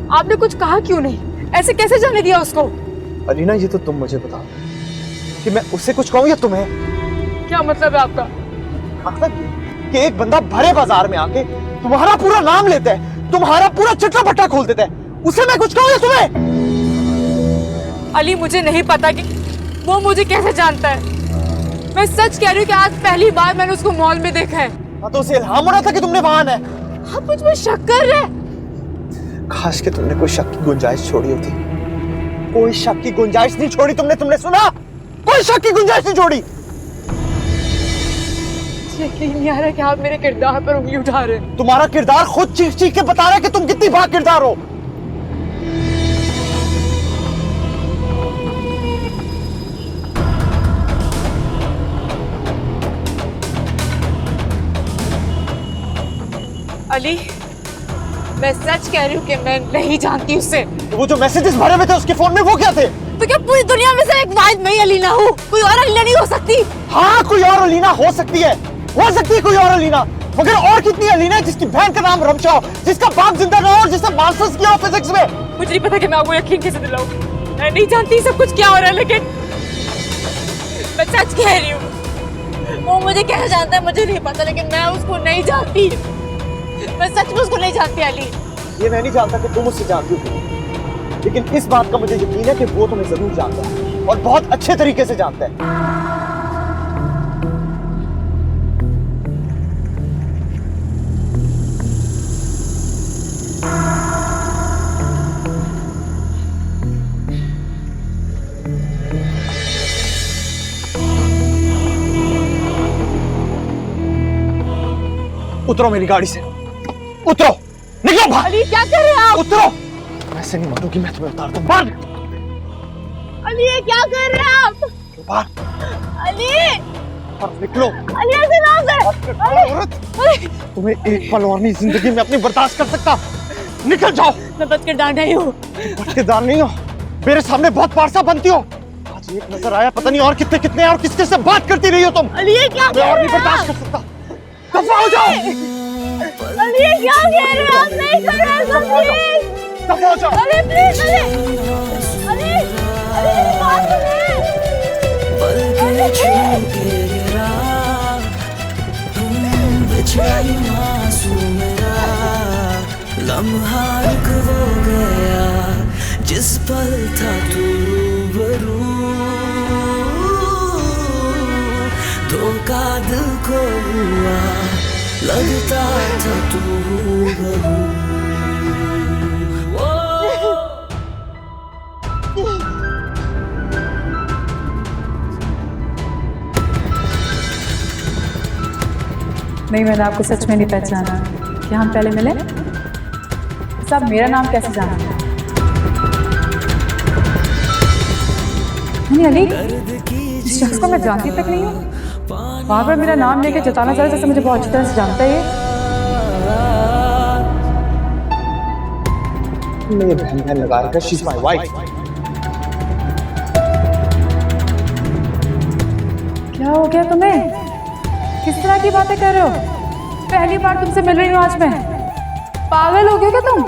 आपने कुछ कहा क्यों नहीं? ऐसे कैसे जाने दिया उसको? अलीना, ये तो तुम मुझे बताओ कि मैं उससे कुछ कहूँ या तुम्हें? क्या मतलब है आपका? मतलब कि एक बंदा भरे बाजार में आके तुम्हारा पूरा नाम लेता है, तुम्हारा पूरा चिट्ठा भट्टा खोल देता है, उसे मैं कुछ कहूँ या तुम्हें? अली, मुझे नहीं पता कि वो मुझे कैसे जानता है। मैं सच कह रही हूँ कि आज पहली बार मैंने उसको मॉल में देखा है। हाँ, तो उसे इल्हाम हो रहा था कि तुमने वहां है। आप मुझ में शक कर रहे? काश कि तुमने कोई शक की गुंजाइश छोड़ी होती। कोई शक की गुंजाइश नहीं छोड़ी तुमने सुना? कोई शक की गुंजाइश नहीं छोड़ी। यकीन नहीं आ रहा कि आप मेरे किरदार पर उंगली उठा रहे हैं। तुम्हारा किरदार खुद चीख चीख के बता रहा है कि तुम कितनी भाग किरदार हो। अली, मैं सच कह रही हूँ कि मैं नहीं जानती उससे। तो वो जो मैसेजेस भरे हुए थे उसके फोन में वो क्या थे? तो क्या पूरी दुनिया में से एक वाहिद मैं ही अलीना हूँ? कोई और अलीना नहीं हो सकती? हाँ, कोई और अलीना हो सकती है कोई और अलीना। मगर और कितनी अलीना है जिसकी बहन का नाम रमशा हो, जिसका बाप जिंदा ना हो और जिसने मास्टर्स किया हो फिजिक्स में? मुझे नहीं पता कि मैं आपको यकीन कैसे दिलाऊं। मैं नहीं जानती सब कुछ क्या हो रहा है, लेकिन मैं सच कह रही हूँ। वो मुझे कैसे जानता है मुझे नहीं पता, लेकिन मैं उसको नहीं जानती। मैं सच में उसको नहीं जानती अली। ये मैं नहीं जानता कि तुम उससे जानती हो, लेकिन इस बात का मुझे यकीन है कि वो तुम्हें जरूर जानता है और बहुत अच्छे तरीके से जानता है। उतरो मेरी गाड़ी से, उतरो, निकलो बाहर। अली, क्या कर रहे हैं आप? उतरो। वैसे नहीं मारूंगी मैं तुम्हें, उतार दूं बाहर। अली, ये क्या कर रहे हैं आप? बाहर। अली, निकलो। अली, ऐसे ना कर। औरत, तुम्हें एक पल और नहीं जिंदगी में अपनी बर्दाश्त कर सकता। निकल जाओ। मैं बच के डांट आई हूँ। बचकेदार नहीं हो, मेरे सामने बहुत पारसा बनती हो। आज एक नजर आया, पता नहीं और कितने कितने और किसके से बात करती रही हो तुम। अली, ये क्या मैं और नहीं बर्दाश्त कर सकता। दफा हो जाओ। अली, ये क्या कह रहे हैं आप? नहीं कर रहे हैं, प्लीज। दफा हो जाओ। अली, प्लीज, अली, अली, अली, मेरी बात सुनिए। लम्हा रुक वो गया जिस पल था तू रूबरू, धोखा दिल को हुआ लगता था तू रूबरू। नहीं, मैंने आपको सच में नहीं पहचाना। क्या हम पहले मिले? सब मेरा नाम कैसे जाना? नहीं अली, इस शख्स को मैं जानती तक नहीं हूँ। वहां पर मेरा नाम लेके जताना चाह रहा जैसे मुझे बहुत अच्छी तरह से जानता है। मेरी बहन लगा रखा, शी इज माय वाइफ। क्या हो गया तुम्हें? किस तरह की बातें कर रहे हो? पहली बार तुमसे मिल रही हूँ आज मैं। पागल हो गए क्या तुम?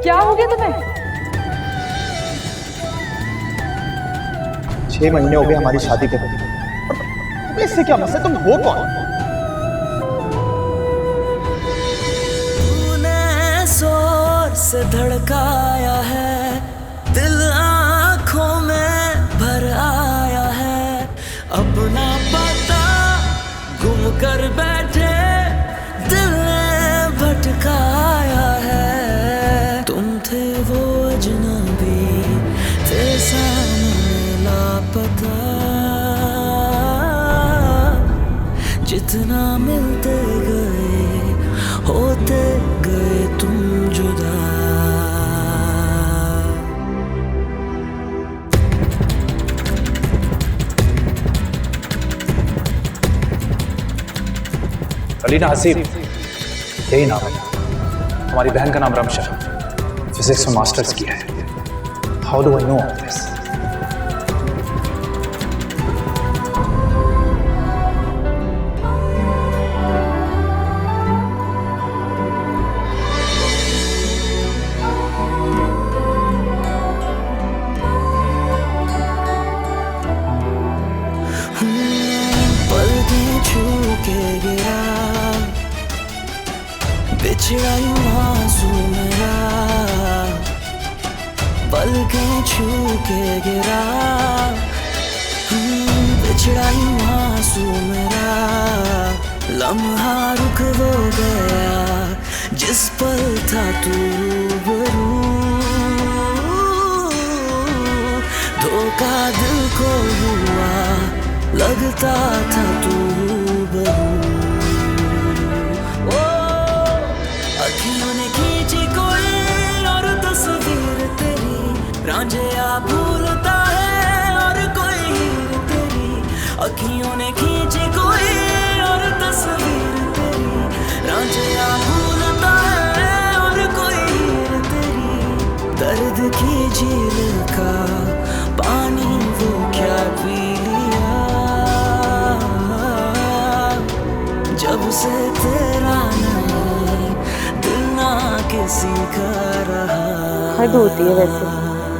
क्या हो गया तुम्हें? 6 महीने हो गए हमारी शादी के। इससे क्या मसला? तुम हो कौन? तूने जोर से धड़काया है, दिल आंखों में भर आया है, अपना पता गुम कर बैठे दिल ने भटकाया है। तुम थे वो अजनबी, थे सामने लापता, जितना मिलते गए होते गए तुम जुदा। अलीना हसीब, यही नाम है। हमारी बहन का नाम रमशा, फिजिक्स में मास्टर्स किया है। How do I know of this? बिछड़ा यूं आंसू मेरा पलकें छू के गिरा, बिछड़ा यूं आंसू मेरा लम्हा रुक वो गया जिस पल था तू रूबरू, धोखा दिल को हुआ लगता था तू रूबरू। ओ अखियों ने खींची कोई और तस्वीर तेरी, रांझिया भूलता है और कोई हीर तेरी, अखियों ने खींची कोई और तस्वीर तेरी, रांझिया भूलता है और कोई हीर तेरी, दर्द की झील का पानी वो क्या पी लिया, जब से तेरा नहीं दिल ना किसी का रहा। हद होती है वैसे,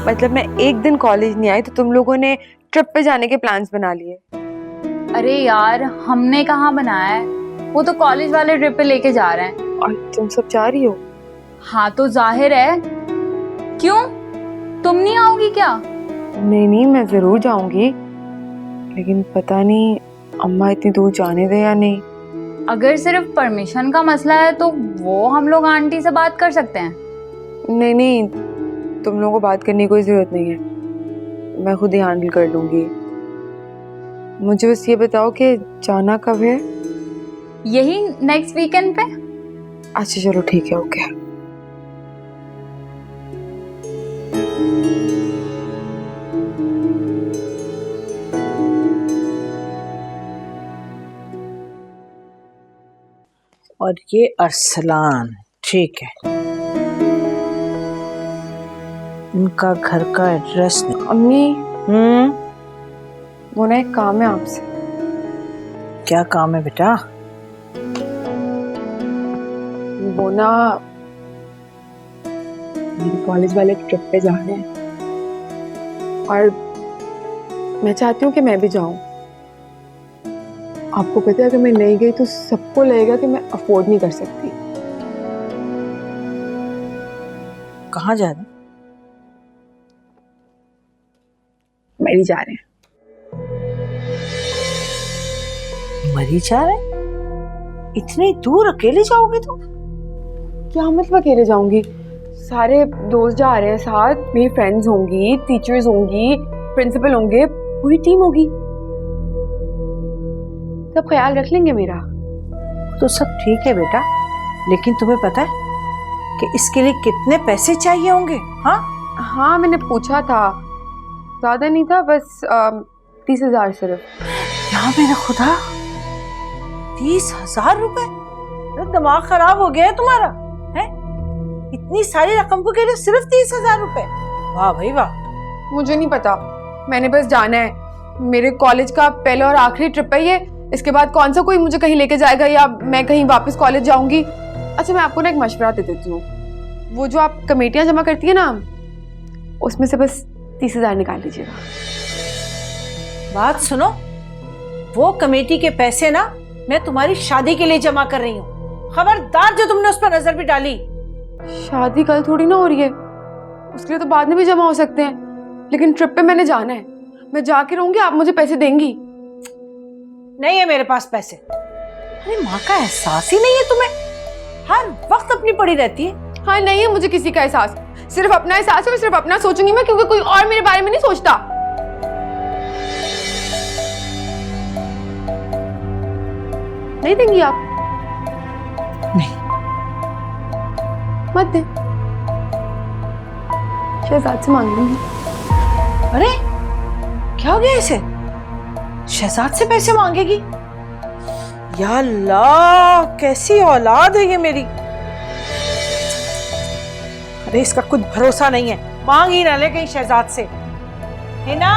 मतलब मैं एक दिन कॉलेज नहीं आई तो तुम लोगों ने ट्रिप पे जाने के प्लान्स बना लिए। अरे यार हमने कहाँ बनाया है, वो तो कॉलेज वाले ट्रिप पे लेके जा रहे हैं। और तुम सब जा रही हो? हाँ तो जाहिर है, क्यों तुम नहीं आओगी क्या? नहीं नहीं, मैं जरूर जाऊंगी, लेकिन पता नहीं अम्मा इतनी दूर जाने दे या नहीं। अगर सिर्फ परमिशन का मसला है तो वो हम लोग आंटी से बात कर सकते हैं। नहीं नहीं, तुम लोगों को बात करने की कोई जरूरत नहीं है, मैं खुद ही हैंडल कर लूंगी। मुझे बस ये बताओ कि जाना कब है? यही नेक्स्ट वीकेंड पे। अच्छा चलो ठीक है, ओके। और ये अरसलान, ठीक है, इनका घर का एड्रेस नहीं। अम्मी वो ना एक काम है आपसे। क्या काम है बेटा? वो ना मेरे कॉलेज वाले ट्रिप पे जा रहे हैं और मैं चाहती हूँ कि मैं भी जाऊँ। आपको पता है अगर मैं नहीं गई तो सबको लगेगा कि मैं अफोर्ड नहीं कर सकती। कहाँ जा रहे हैं? मरी जा रहे हैं। मरी जा रहे हैं? इतनी दूर अकेले जाओगे तुम? क्या मतलब अकेले जाऊंगी? सारे दोस्त जा रहे हैं साथ, मेरी फ्रेंड्स होंगी, टीचर्स होंगी, प्रिंसिपल होंगे, पूरी टीम होगी, सब ख्याल रख लेंगे मेरा। तो सब ठीक है बेटा, लेकिन तुम्हें पता है कि इसके लिए कितने पैसे चाहिए होंगे? हाँ हाँ मैंने पूछा था, ज्यादा नहीं था, बस 30,000 सिर्फ। यहाँ मेरा खुदा, 30,000 रुपए? अरे दिमाग खराब हो गया है तुम्हारा, है? इतनी सारी रकम को कह रहे हो सिर्फ 30,000 रुपए? वाह भाई वाह। मुझे नहीं पता, मैंने बस जाना है। मेरे कॉलेज का पहला और आखिरी ट्रिप है ये, इसके बाद कौन सा कोई मुझे कहीं लेके जाएगा या मैं कहीं वापस कॉलेज जाऊंगी। अच्छा मैं आपको ना एक मशवरा दे देती हूँ, वो जो आप कमेटियां जमा करती है ना, उसमें से बस 30,000 निकाल लीजिएगा। बात सुनो, वो कमेटी के पैसे ना मैं तुम्हारी शादी के लिए जमा कर रही हूँ, खबरदार जो तुमने उस पर नजर भी डाली। शादी कल थोड़ी ना हो रही है, उसके लिए तो बाद में भी जमा हो सकते हैं, लेकिन ट्रिप पे मैंने जाना है, मैं जाके रहूंगी, आप मुझे पैसे देंगी? नहीं है मेरे पास पैसे। अरे माँ का एहसास ही नहीं है तुम्हें, हर वक्त अपनी पड़ी रहती है। हाँ नहीं है मुझे किसी का एहसास, सिर्फ अपना एहसास है, मैं सिर्फ अपना सोचूंगी मैं, क्योंकि कोई और मेरे बारे में नहीं सोचता। नहीं देंगी आप? नहीं। मत दे, शहजाद से मांग लूंगी। अरे क्या हो गया इसे? शहजाद से पैसे मांगेगी? या अल्लाह, कैसी औलाद है ये मेरी। अरे इसका कुछ भरोसा नहीं है, मांग ही ना ले कहीं शहजाद से। हिना,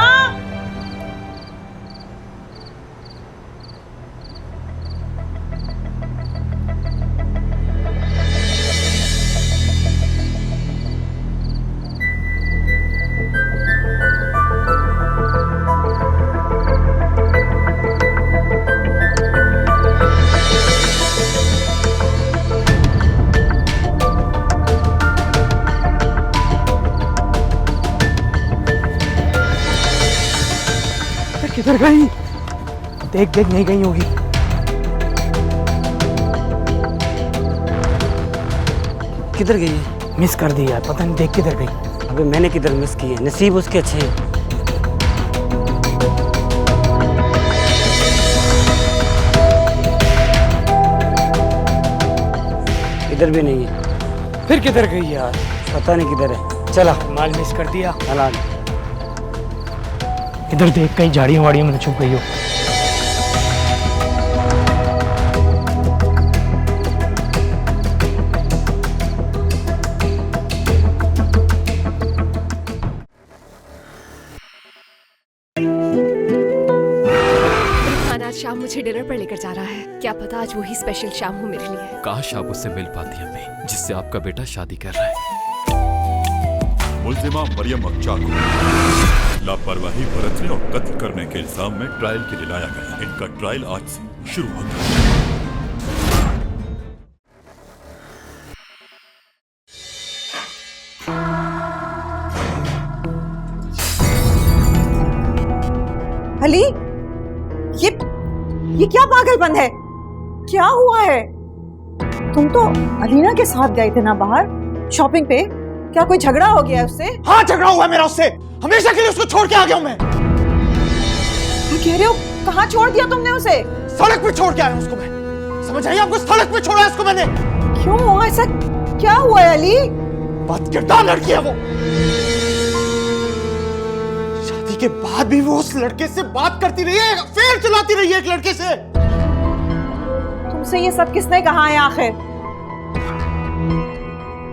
किधर गई? देख देख नहीं गई होगी। किधर गई है? मिस कर दी यार, पता नहीं देख किधर गई। अबे मैंने किधर मिस की है? नसीब उसके अच्छे हैं। इधर भी नहीं है। फिर किधर गई यार? पता नहीं किधर है। चला माल मिस कर दिया। चला। इधर देख कहीं झाड़ियों वाड़ियों में छुप गई हो। आज शाम मुझे डिनर पर लेकर जा रहा है। क्या पता आज वही स्पेशल शाम हो मेरे लिए। काश आप उससे मिल पाती अम्मी, जिससे आपका बेटा शादी कर रहा है। मुल्जिमा मरियम अक्चा को लापरवाही बरतने और कत्ल करने के इल्जाम में ट्रायल के लिए लाया गया। इनका ट्रायल आज से शुरू होता है। अली, ये क्या पागलपन है? क्या हुआ है? तुम तो अलीना के साथ गए थे ना बाहर शॉपिंग पे। क्या कोई झगड़ा हो गया उससे? हाँ, झगड़ा हुआ है मेरा उससे। हमेशा के लिए उसको छोड़ के आ गया हूं मैं। क्या कह रहे हो? कहाँ छोड़ दिया तुमने उसे? सड़क पे छोड़ के आया उसको मैं। समझ आई आपको? सड़क पे छोड़ा है उसको मैंने। क्यों? ऐसा क्या हुआ है अली? बदकिरदार लड़की है वो। शादी के बाद भी वो उस लड़के से बात करती रही है, अफेयर चलाती रही है एक लड़के से। तुमसे ये सब किसने कहा है आखिर?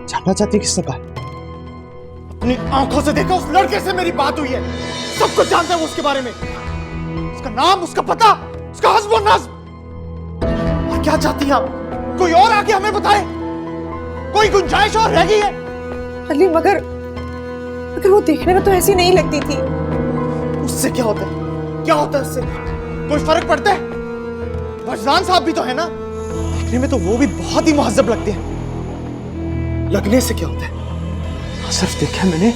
जानना चाहती किसने कहा? अपनी आंखों से देखा, उस लड़के से मेरी बात हुई है। सब कुछ जानता है वो उसके बारे में। उसका नाम, उसका पता, उसका हस्ब और नस्ब। और क्या चाहती हैं आप? कोई और आके हमें बताए? कोई गुंजाइश और रह गई है? अली मगर वो देखने में तो ऐसी नहीं लगती थी। उससे क्या होता है? क्या होता है उससे? कोई फर्क पड़ता है? वजदान साहब भी तो है ना। देखने में तो वो भी बहुत ही मुहज्जब लगते हैं। लगने से क्या होता है? ना सिर्फ देखा है मैंने,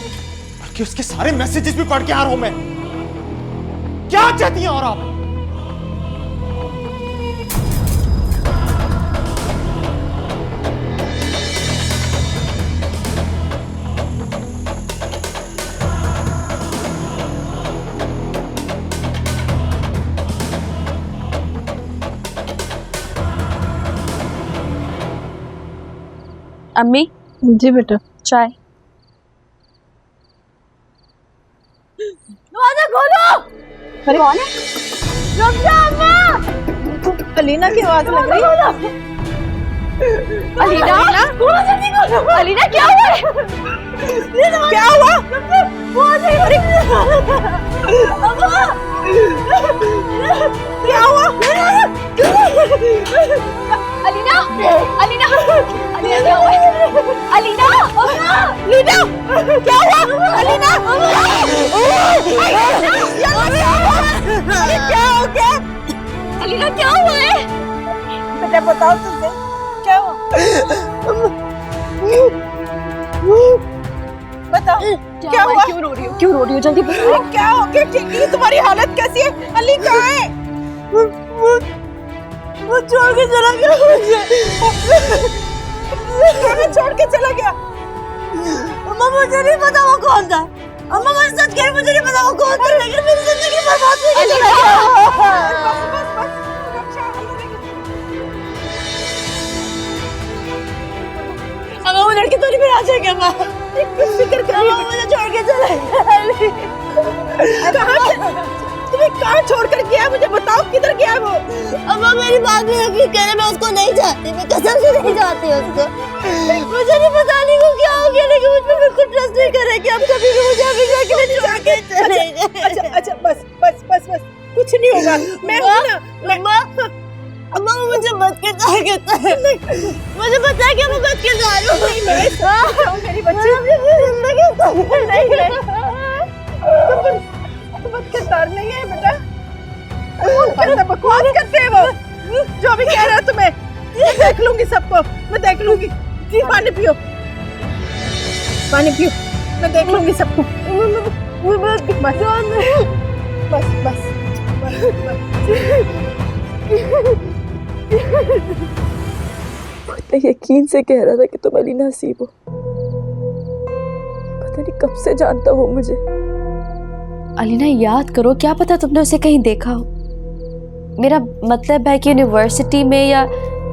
बल्कि उसके सारे मैसेजेस भी पढ़ के आ रहा हूं मैं। क्या चाहती हैं और आप? अम्मी जी बेटा। चाय। दरवाजा खोलो। अरे कौन है? रमजा अम्मा। अलीना की आवाज लग रही है। अलीना, खोलो जल्दी खोलो। अलीना क्या हुआ है? क्या हुआ? अरे अम्मा, क्या हुआ? अलीना, अलीना, अलीना क्या हुआ है? अलीना, अम्मा, अलीना, क्या हुआ? अलीना, क्या हो गया? अलीना क्या हुआ है? बेटा बताओ तुझे क्या हुआ? बताओ क्या हुआ? क्यों रो रही हो? क्यों रो रही हो? जल्दी बताओ। क्या हो गया? टिकली, तुम्हारी हालत कैसी है? अली कहाँ है? वो छोड़ के चला गया मुझे। हमें छोड़ के चला गया। अम्मा मुझे नहीं पता वो कौन था। अम्मा मैं सच कह रही, मुझे नहीं पता वो कौन था, लेकिन मेरी जिंदगी बर्बाद हो गई। अम्मा वो लड़के तो नहीं फिर आ जाएंगे। अम्मा फिक्र करिए, मुझे छोड़ के चला गया। तुम्हें कहाँ छोड़ कर गया? मुझे बताओ किधर गया वो? अम्मा मेरी बात में यकीन करें, मैं उसको नहीं चाहती, मैं कसम से नहीं चाहती उसको। मुझे नहीं पता नहीं को क्या हो गया, लेकिन मुझ पर बिल्कुल ट्रस्ट नहीं कर रहे कि अब कभी भी मुझे हमेशा के लिए छोड़ के चले गए। अच्छा बस बस बस बस, कुछ नहीं होगा। मैं हूं ना। अम्मा वो मुझे मत के कहता है। मुझे पता है कि मैं मत के जा रही हूँ। मेरी बच्ची बदकिरदार नहीं है बेटा। बकवास करते हैं वो। जो भी कह रहा है तुम्हें, मैं देख लूंगी सबको, मैं देख लूंगी। पानी पियो, पानी पियो, मैं देख लूंगी सबको। बस बस बस इतने यकीन से कह रहा था कि तुम अलीना हसीब हो, पता नहीं कब से जानता हो मुझे। अलीना याद करो, क्या पता तुमने उसे कहीं देखा हो। मेरा मतलब है कि यूनिवर्सिटी में या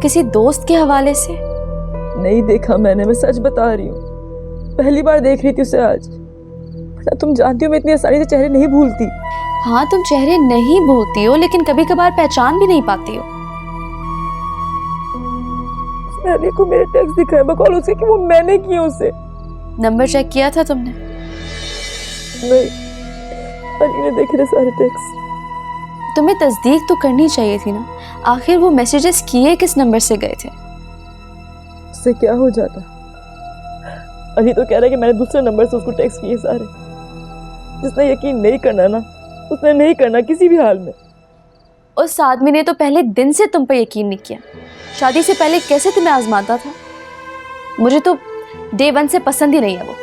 किसी दोस्त के हवाले से। नहीं देखा मैंने, मैं सच बता रही हूँ, पहली बार देख रही थी उसे आज। पता तुम जानती हो मैं इतनी आसानी से चेहरे नहीं भूलती। हाँ, तुम चेहरे नहीं भूलती हो, लेकिन कभी कभार पहचान भी नहीं पाती हो। मैंने को मेरे टेक्स्ट दिखाए बकौल उसे कि वो मैंने किया उसे। नंबर चेक किया था तुमने? नहीं, अली ने देखे थे सारे टेक्स्ट। तुम्हें तस्दीक तो करनी चाहिए थी ना, आखिर वो मैसेजेस किए किस नंबर से गए थे? उससे क्या हो जाता? अली तो कह रहा है कि मैंने दूसरे नंबर से उसको टेक्स्ट किए सारे। जिसने यकीन नहीं करना ना, उसने नहीं करना किसी भी हाल में। उस आदमी ने तो पहले दिन से तुम पर यकीन नहीं किया। शादी से पहले कैसे तुम्हें आजमाता था? मुझे तो डे 1 से पसंद ही नहीं है वो।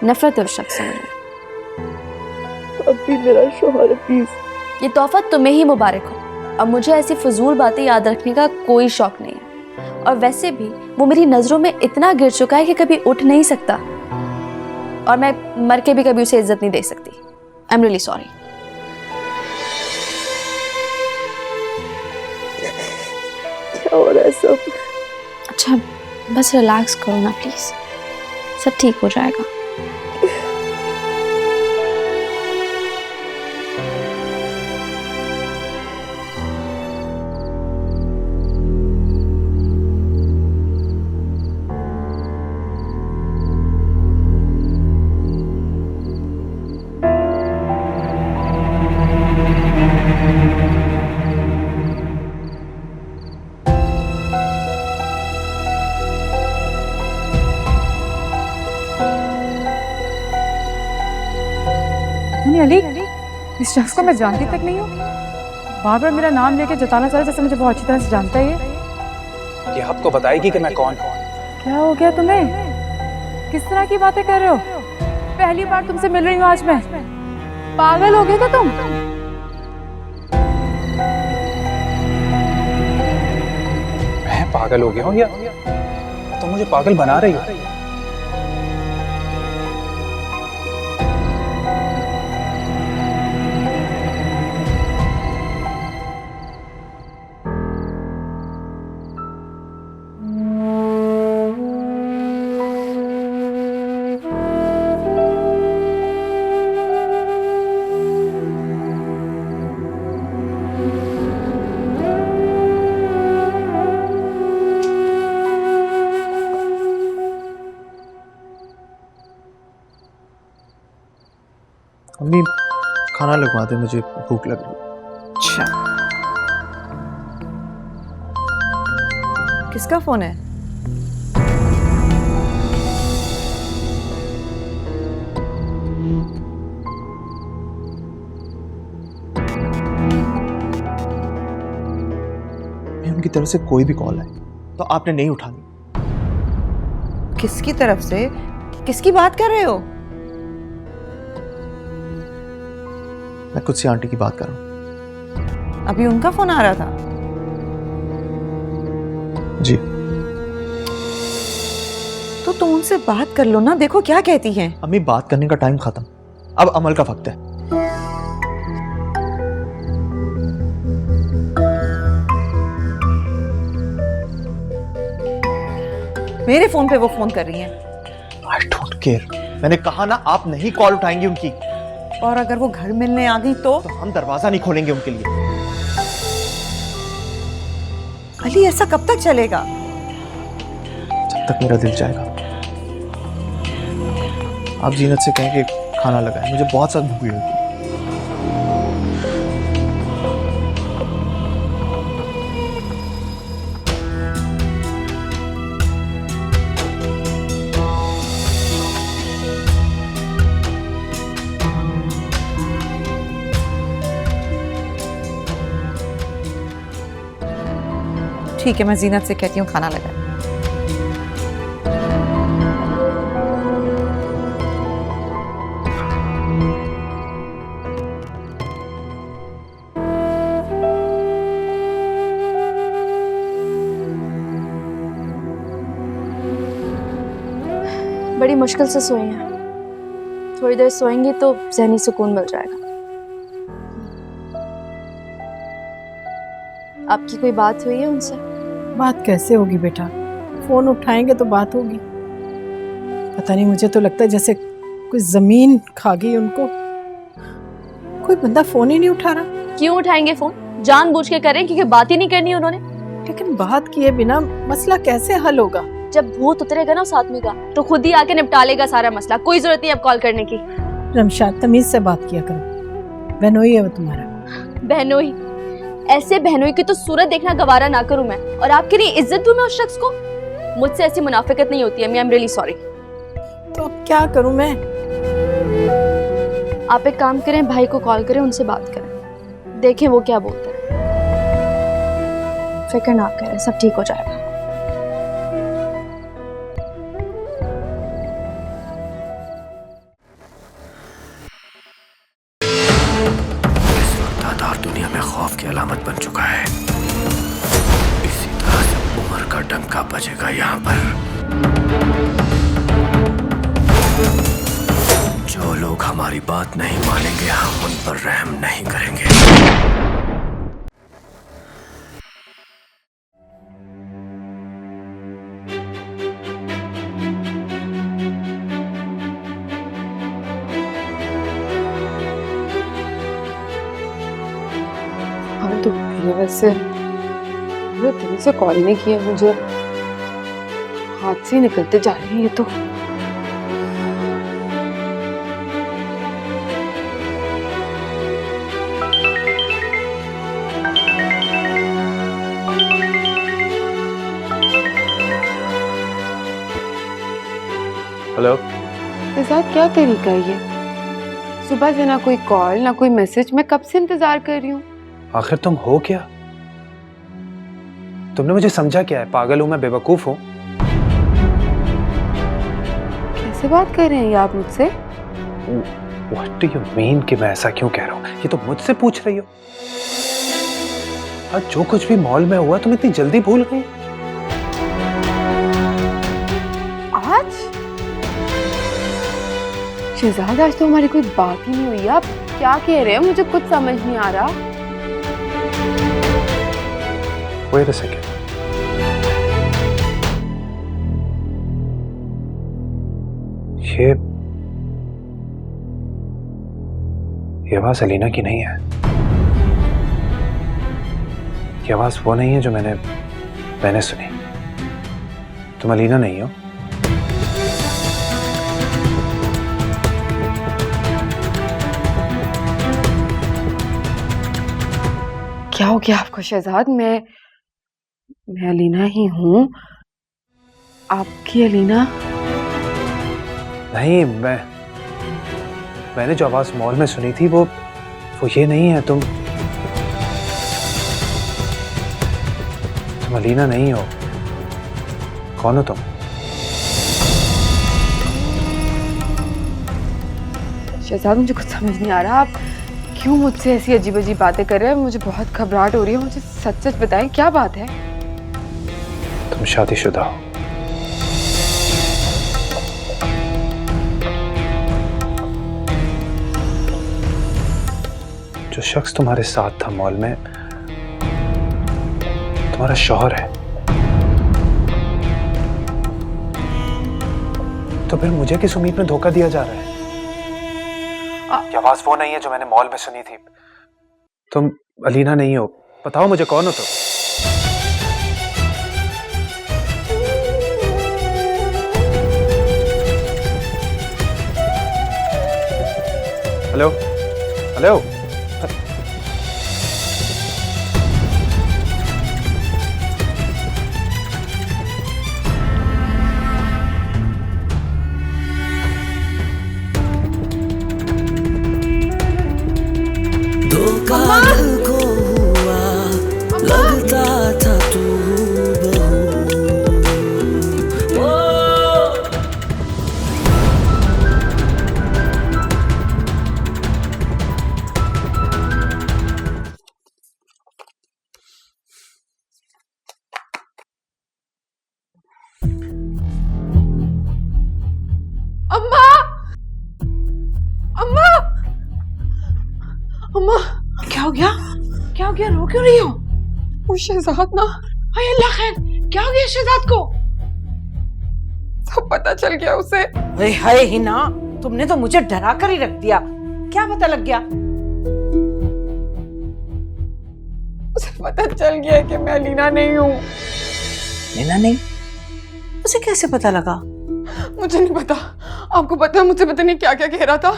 नफरत है उस शख्स से मुझे। अब भी मेरा शौहर प्लीज। ये तोहफा तुम्हें ही मुबारक हो। अब मुझे ऐसी फजूल बातें याद रखने का कोई शौक नहीं है, और वैसे भी वो मेरी नजरों में इतना गिर चुका है कि कभी उठ नहीं सकता, और मैं मर के भी कभी उसे इज्जत नहीं दे सकती। I am really sorry. क्या हो रहा है सब? अच्छा, बस रिलैक्स करो ना प्लीज, सब ठीक हो जाएगा। अली, इस शख्स को मैं जानती तक नहीं हूँ। बार बार मेरा नाम लेके जताना चाह रहा है जैसे मुझे बहुत अच्छी तरह से जानता है ये। ये आपको बताएगी कि मैं कौन? क्या हो गया तुम्हें? किस तरह की बातें कर रहे हो? पहली बार तुमसे मिल रही हूँ आज मैं। पागल हो गए क्या तुम? मैं पागल हो गया हूँ या तुम मुझे पागल बना रही हो? अम्मी खाना लगवा दे, मुझे भूख लग रही है। अच्छा, किसका फोन है? उनकी तरफ से कोई भी कॉल है तो आपने नहीं उठानी। किसकी तरफ से? किसकी बात कर रहे हो? मैं कुछ सी आंटी की बात कर रहा हूँ। अभी उनका फोन आ रहा था? जी। तो तुम उनसे बात कर लो ना, देखो क्या कहती हैं। अम्मी बात करने का टाइम खत्म, अब अमल का वक्त है। मेरे फोन पे वो फोन कर रही हैं। I don't care। मैंने कहा ना, आप नहीं कॉल उठाएंगी उनकी। और अगर वो घर मिलने आ गई तो हम दरवाजा नहीं खोलेंगे उनके लिए। अली, ऐसा कब तक चलेगा? जब तक मेरा दिल चाहेगा। आप जीनत से कहें कि खाना लगाएं, मुझे बहुत सारी भूख लगी। ठीक है, मैं जीनत से कहती हूँ खाना लगाए। बड़ी मुश्किल से सोई हैं। थोड़ी देर सोएंगी तो ज़हनी सुकून मिल जाएगा। आपकी कोई बात हुई है उनसे? बात कैसे होगी बेटा, फोन उठाएंगे तो बात होगी। पता नहीं, मुझे तो लगता है जैसे कोई जमीन खा गई उनको। कोई बंदा फोन ही नहीं उठा रहा। क्यों उठाएंगे फोन? जानबूझ के करें क्योंकि बात ही नहीं करनी उन्होंने। लेकिन बात किए बिना मसला कैसे हल होगा? जब भूत उतरेगा ना उस आदमी का तो खुद ही आके निपटा लेगा सारा मसला। कोई जरूरत नहीं अब कॉल करने की। रमशाद, तमीज से बात किया करो। बहनोई है वो तुम्हारा। बहनोई? ऐसे बहनोई की तो सूरत देखना गवारा ना करूं मैं, और आपके लिए इज्जत दूं मैं उस शख्स को? मुझसे ऐसी मुनाफिकत नहीं होती है। I am really sorry. तो अब क्या करूं मैं? आप एक काम करें, भाई को कॉल करें, उनसे बात करें, देखें वो क्या बोलते हैं। फिक्र ना करें, सब ठीक हो जाएगा। वफादार दुनिया में खौफ की अलामत बन चुका है। इसी तरह से उम्र का डंका बजेगा यहाँ पर। जो लोग हमारी बात नहीं मानेंगे, हम उन पर रहम नहीं करेंगे। हाँ तो ये वैसे पूरे दिन से कॉल नहीं किया मुझे। हाथ से निकलते जा रही है ये तो। हेलो। इसके साथ क्या तरीका है ये? सुबह से ना कोई कॉल ना कोई मैसेज। मैं कब से इंतजार कर रही हूँ। आखिर तुम हो क्या? तुमने मुझे समझा क्या है? पागल हूं मैं, बेवकूफ हूं? कैसे बात कर रहे हैं ये आप मुझसे? What do you mean कि मैं ऐसा क्यों कह रहा हूं? ये तो मुझसे पूछ रही हो। आज जो कुछ भी मॉल में हुआ तुम इतनी जल्दी भूल गई? आज? शहजाद, आज तो हमारी कोई बात ही नहीं हुई। आप क्या कह रहे हैं? मुझे कुछ समझ नहीं आ रहा। Wait a second. ये आवाज अलीना की नहीं है। ये आवाज वो नहीं है जो मैंने सुनी। तुम अलीना नहीं हो। क्या हो गया आपको शहजाद? मैं अलीना ही हूँ। आपकी अलीना? नहीं, मैंने जो आवाज मॉल में सुनी थी वो ये नहीं है। तुम अलीना नहीं हो। कौन हो तुम? शहजाद, मुझे कुछ समझ नहीं आ रहा। आप क्यों मुझसे ऐसी अजीब अजीब बातें कर रहे हैं? मुझे बहुत घबराहट हो रही है। मुझे सच सच बताएं, क्या बात है? तुम शादीशुदा हो। जो शख्स तुम्हारे साथ था मॉल में तुम्हारा शौहर है। तो फिर मुझे किस उम्मीद में धोखा दिया जा रहा है? ये आवाज वो नहीं है जो मैंने मॉल में सुनी थी। तुम अलीना नहीं हो। बताओ मुझे, कौन हो तुम? Hello hello. धोखा दिल को हुआ, लगता था तू बहू। गया? क्या हो गया? रो क्यों रही हो? वो शहजाद ना, हाय अल्लाह खैर, क्या हो गया शहजाद को? सब पता चल गया उसे। अरे हाय हिना, तुमने तो मुझे डरा कर ही रख दिया। क्या पता लग गया? उसे पता चल गया है कि मैं अलीना नहीं हूँ। लेना नहीं? उसे कैसे पता लगा? मुझे नहीं पता। आपको पता है मुझसे पता नहीं क्या क्या कह रहा था।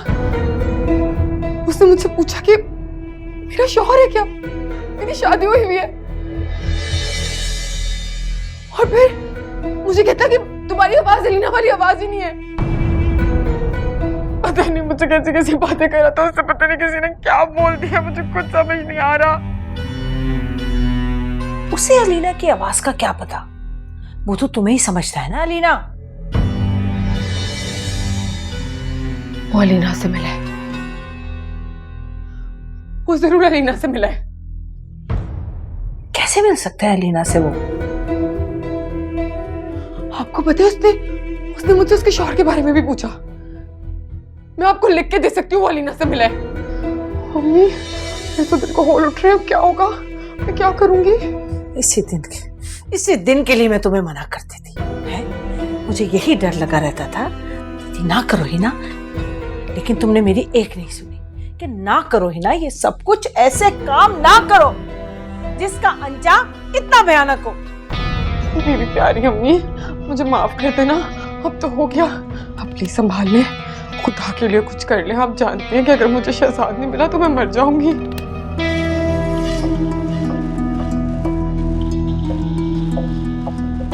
उसने मुझसे पूछा कि मेरा शौहर है क्या, मेरी शादी हुई है, और फिर मुझे कहता कि तुम्हारी आवाज अलीना वाली आवाज ही नहीं है। पता नहीं मुझे कैसी कैसी बातें कर रहा था। उससे पता नहीं किसी ने क्या बोल दिया, मुझे कुछ समझ नहीं आ रहा। उसे अलीना की आवाज का क्या पता? वो तो तुम्हें ही समझता है ना अलीना। वो अलीना से मिला है, वो जरूर अलीना से मिला है। कैसे मिल सकता है अलीना से वो? आपको पता है उसने मुझसे उसके शौहर के बारे में भी पूछा। मैं आपको लिख के दे सकती हूँ, वो अलीना से मिला है। मम्मी, मेरे तो दिल को होल उठ रहे हैं। अब क्या होगा? मैं क्या करूंगी? इसी दिन के लिए मैं तुम्हें मना करती थी, है? मुझे यही डर लगा रहता था कि ना करो ही ना, लेकिन तुमने मेरी एक नहीं सुनी कि ना करो ही ना, ये सब कुछ ऐसे काम ना करो जिसका अंजाम इतना भयानक हो। मेरी प्यारी अम्मी, मुझे माफ कर देना। अब तो हो गया, अब प्लीज संभाल ले, खुदा के लिए कुछ कर ले। आप जानती हैं कि अगर मुझे शहजाद नहीं मिला तो मैं मर जाऊंगी।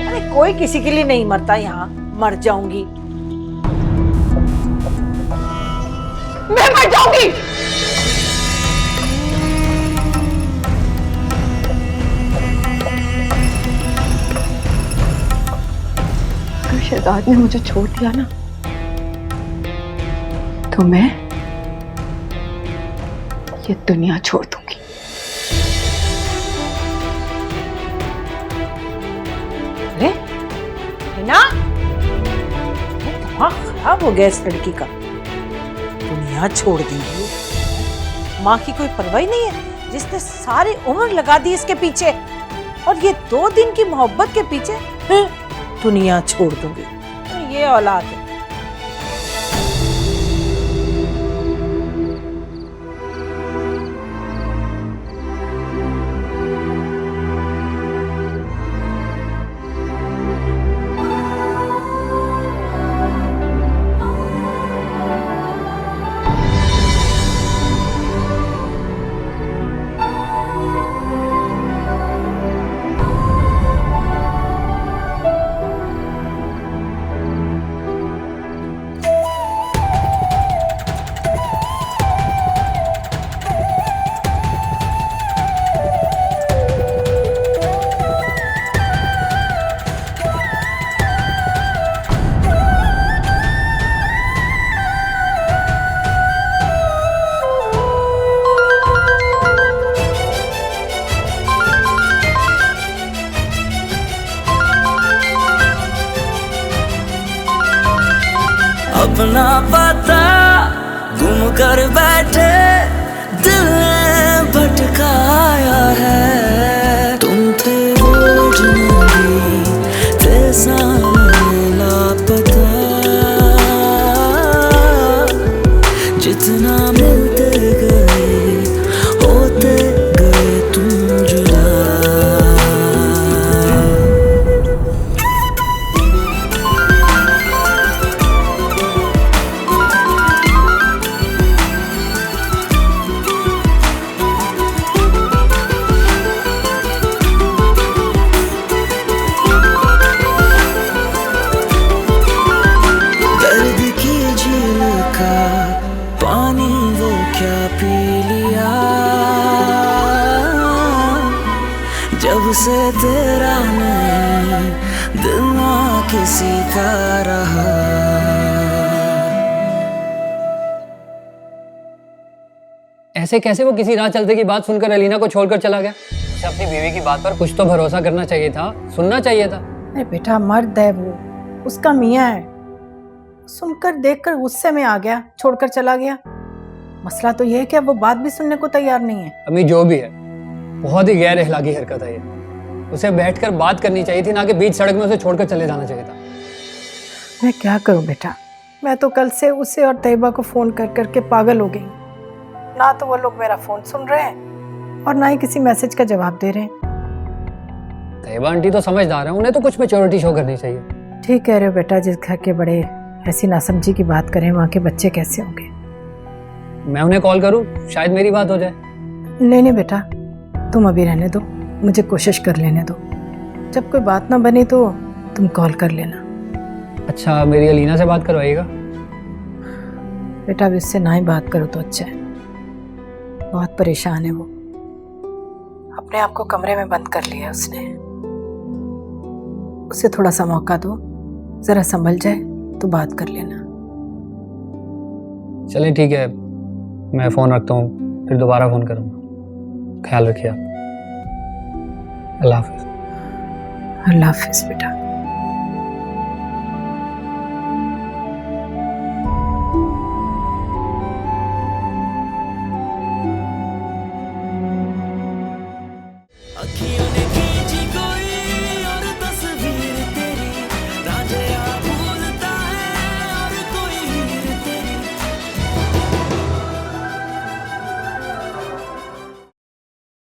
अरे कोई किसी के लिए नहीं मरता यहाँ, मर जाऊंगी। मैं मर जाऊंगी। अगर शहजाद ने मुझे छोड़ दिया ना, तो मैं ये दुनिया छोड़ दूंगी। अरे हिना, दिमाग खराब हो गया इस लड़की का। दुनिया छोड़ देंगी? माँ की कोई परवाह नहीं है जिसने सारी उम्र लगा दी इसके पीछे, और ये 2 दिन की मोहब्बत के पीछे दुनिया छोड़ दूंगी। ये औलाद है। अपना पता गुम कर बैठे दिल ने भटकाया है। तुम थे रोज नहीं थे सामने लापता, जितना मिलते गए होते गए तुम जुदा। जब से तेरा नहीं दिल ना किसी का रहा। ऐसे कैसे वो किसी राह चलते की बात सुनकर अलीना को छोड़कर चला गया? उसे अपनी बीवी की बात पर कुछ तो भरोसा करना चाहिए था, सुनना चाहिए था। अरे बेटा, मर्द है वो, उसका मियाँ है। सुनकर देखकर गुस्से में आ गया, छोड़कर चला गया। मसला तो ये है कि अब वो बात भी सुनने को तैयार नहीं है। अम्मी जो भी है, बहुत ही गैर अखलाकी हरकत है ये। उसे बैठकर बात करनी चाहिए थी, ना कि बीच सड़क में उसे छोड़कर चले जाना चाहिए था। मैं क्या करूं बेटा, मैं तो कल से उसे और तैयबा को फोन कर करके पागल हो गई। ना तो वो लोग मेरा फोन सुन रहे हैं और ना ही किसी मैसेज का जवाब दे रहे हैं। तैयबा आंटी तो समझदार है, उन्हें तो कुछ मैच्योरिटी शो करनी चाहिए। ठीक कह रहे हो बेटा, जिस घर के बड़े ऐसी नासमझी की बात करें वहाँ के बच्चे कैसे होंगे। मैं उन्हें कॉल करूं, शायद मेरी बात हो जाए। नहीं नहीं बेटा, तुम अभी रहने दो, मुझे कोशिश कर लेने दो। जब कोई बात ना बनी तो तुम कॉल कर लेना। अच्छा, मेरी अलीना से बात करवाइएगा। बेटा अभी उससे ना ही बात करो तो अच्छा है, बहुत परेशान है वो। अपने आप को कमरे में बंद कर लिया उसने। उसे थोड़ा सा मौका दो, जरा संभल जाए तो बात कर लेना। चलिए ठीक है, मैं फ़ोन रखता हूँ, फिर दोबारा फ़ोन करूँगा। ख्याल रखिए आप। अल्लाह हाफ़िज़। अल्लाह हाफिज़ बेटा।